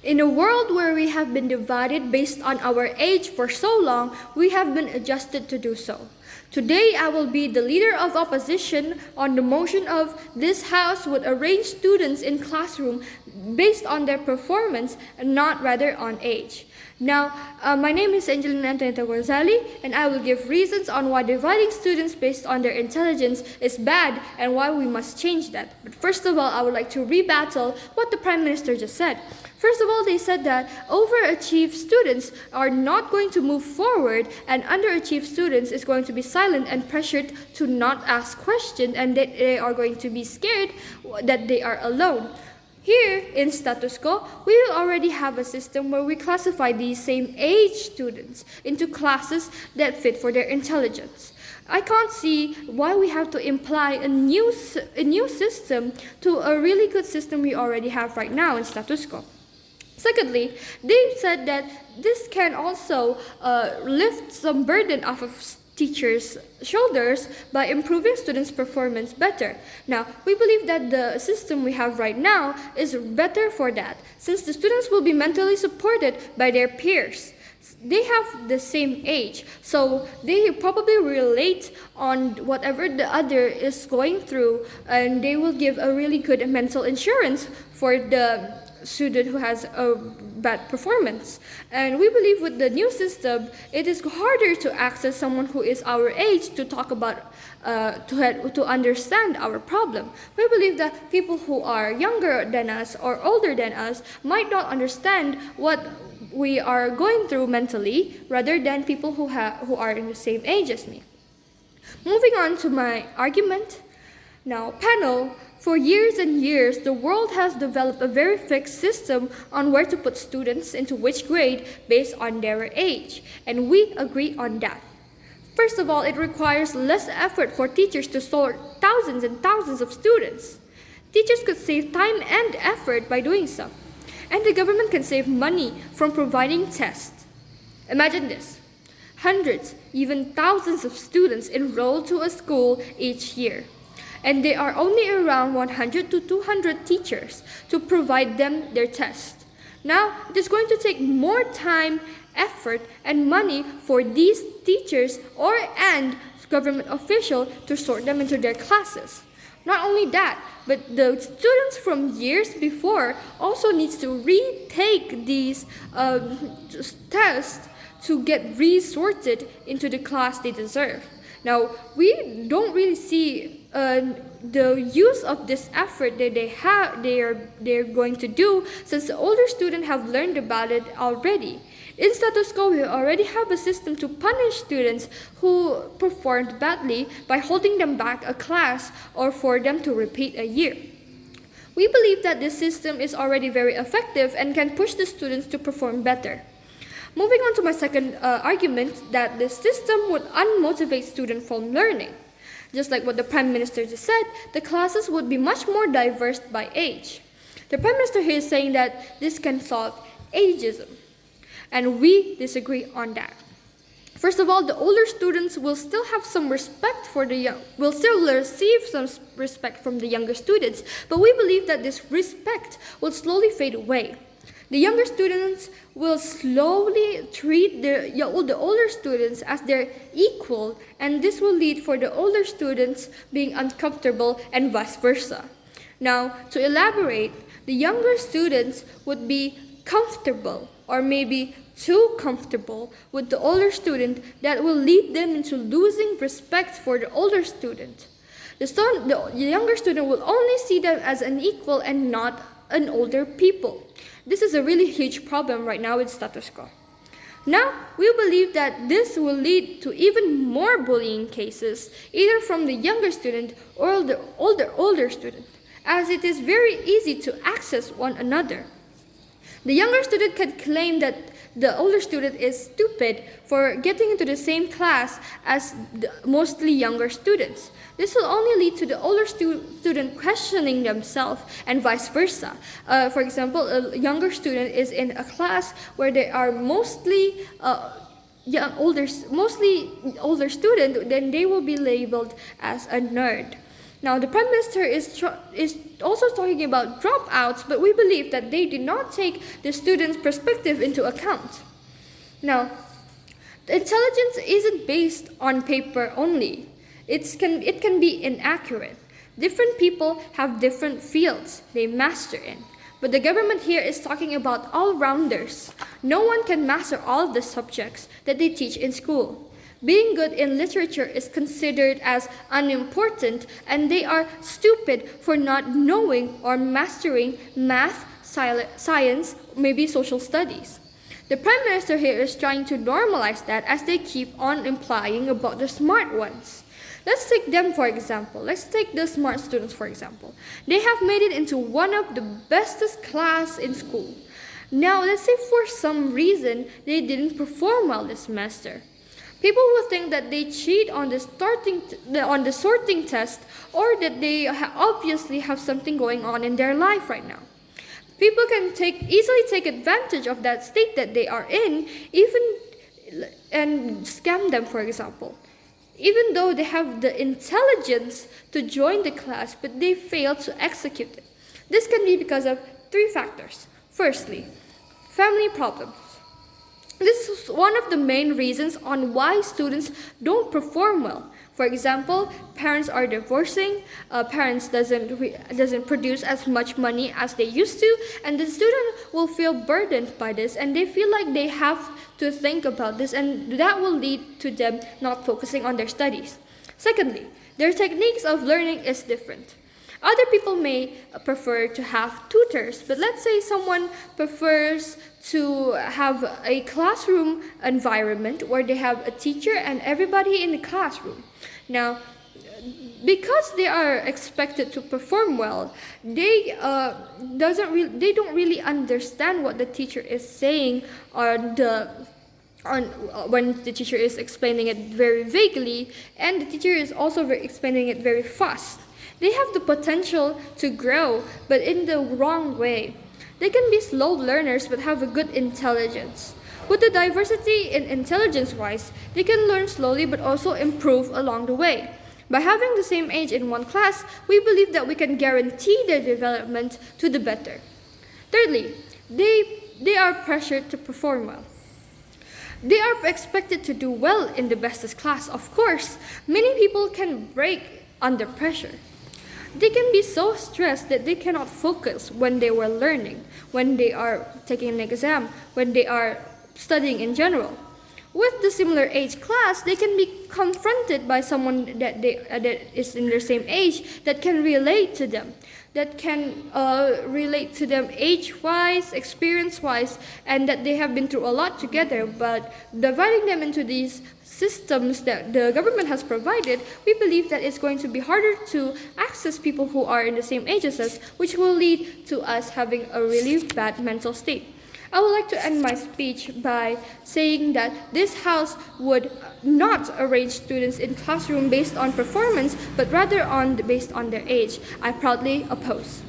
In a world where we have been divided based on our age for so long, we have been adjusted to do so. Today, I will be the leader of opposition on the motion of this House would arrange students in classroom based on their performance and not rather on age. Now, my name is Angelina Antonieta Gonzali, and I will give reasons on why dividing students based on their intelligence is bad and why we must change that. But first of all, I would like to rebuttal what the Prime Minister just said. First of all, they said that overachieved students are not going to move forward and underachieved students is going to be silent and pressured to not ask questions, and that they are going to be scared that they are alone. Here in status quo, we already have a system where we classify these same age students into classes that fit for their intelligence. I can't see why we have to imply a new system to a really good system we already have right now in status quo. Secondly, they said that this can also lift some burden off of teachers' shoulders by improving students' performance better. Now, we believe that the system we have right now is better for that, since the students will be mentally supported by their peers. They have the same age, so they probably relate on whatever the other is going through, and they will give a really good mental insurance for the student who has a bad performance. And we believe with the new system, it is harder to access someone who is our age to talk about, to understand our problem. We believe that people who are younger than us or older than us might not understand what we are going through mentally, rather than people who are in the same age as me. Moving on to my argument. Now, panel, for years and years, the world has developed a very fixed system on where to put students into which grade based on their age, and we agree on that. First of all, it requires less effort for teachers to sort thousands and thousands of students. Teachers could save time and effort by doing so, and the government can save money from providing tests. Imagine this: hundreds, even thousands of students enroll to a school each year, and there are only around 100 to 200 teachers to provide them their test. Now, it is going to take more time, effort, and money for these teachers and government officials to sort them into their classes. Not only that, but the students from years before also needs to retake these tests to get resorted into the class they deserve. Now, we don't really see the use of this effort that they're going to do, since the older students have learned about it already. In status quo, we already have a system to punish students who performed badly by holding them back a class or for them to repeat a year. We believe that this system is already very effective and can push the students to perform better. Moving on to my second argument, that the system would unmotivate students from learning. Just like what the Prime Minister just said, the classes would be much more diverse by age. The Prime Minister here is saying that this can solve ageism, and we disagree on that. First of all, the older students will still have some respect for will still receive some respect from the younger students, but we believe that this respect will slowly fade away. The younger students will slowly treat the older students as their equal, and this will lead for the older students being uncomfortable and vice versa. Now, to elaborate, the younger students would be comfortable or maybe too comfortable with the older student, that will lead them into losing respect for the older student. The younger student will only see them as an equal and not an older people. This is a really huge problem right now with status quo. Now, we believe that this will lead to even more bullying cases, either from the younger student or the older student, as it is very easy to access one another. The younger student can claim that the older student is stupid for getting into the same class as the mostly younger students. This will only lead to the older student questioning themselves and vice versa. For example, a younger student is in a class where there are mostly older student, then they will be labeled as a nerd. Now, the Prime Minister is also talking about dropouts, but we believe that they did not take the students' perspective into account. Now, intelligence isn't based on paper only. It can be inaccurate. Different people have different fields they master in. But the government here is talking about all-rounders. No one can master all of the subjects that they teach in school. Being good in literature is considered as unimportant, and they are stupid for not knowing or mastering math, science, maybe social studies. The Prime Minister here is trying to normalize that as they keep on implying about the smart ones. Let's take them for example. Let's take the smart students for example. They have made it into one of the bestest class in school. Now, let's say for some reason they didn't perform well this semester. People will think that they cheat on the sorting test, or that they obviously have something going on in their life right now. People can easily take advantage of that state that they are in, and scam them, for example. Even though they have the intelligence to join the class, but they fail to execute it. This can be because of 3 factors. Firstly, family problems. This is one of the main reasons on why students don't perform well. For example, parents are divorcing, parents doesn't produce as much money as they used to, and the student will feel burdened by this, and they feel like they have to think about this, and that will lead to them not focusing on their studies. Secondly, their techniques of learning is different. Other people may prefer to have tutors, but let's say someone prefers to have a classroom environment where they have a teacher and everybody in the classroom. Now, because they are expected to perform well, they don't really understand what the teacher is saying when the teacher is explaining it very vaguely, and the teacher is also explaining it very fast. They have the potential to grow, but in the wrong way. They can be slow learners but have a good intelligence. With the diversity in intelligence-wise, they can learn slowly but also improve along the way. By having the same age in one class, we believe that we can guarantee their development to the better. Thirdly, they are pressured to perform well. They are expected to do well in the bestest class, of course. Many people can break under pressure. They can be so stressed that they cannot focus when they were learning, when they are taking an exam, when they are studying in general. With the similar age class, they can be confronted by someone that is in their same age that can relate to them, age-wise, experience-wise, and that they have been through a lot together. But dividing them into these systems that the government has provided, we believe that it's going to be harder to access people who are in the same age as us, which will lead to us having a really bad mental state. I would like to end my speech by saying that this house would not arrange students in classroom based on performance, but rather based on their age. I proudly oppose.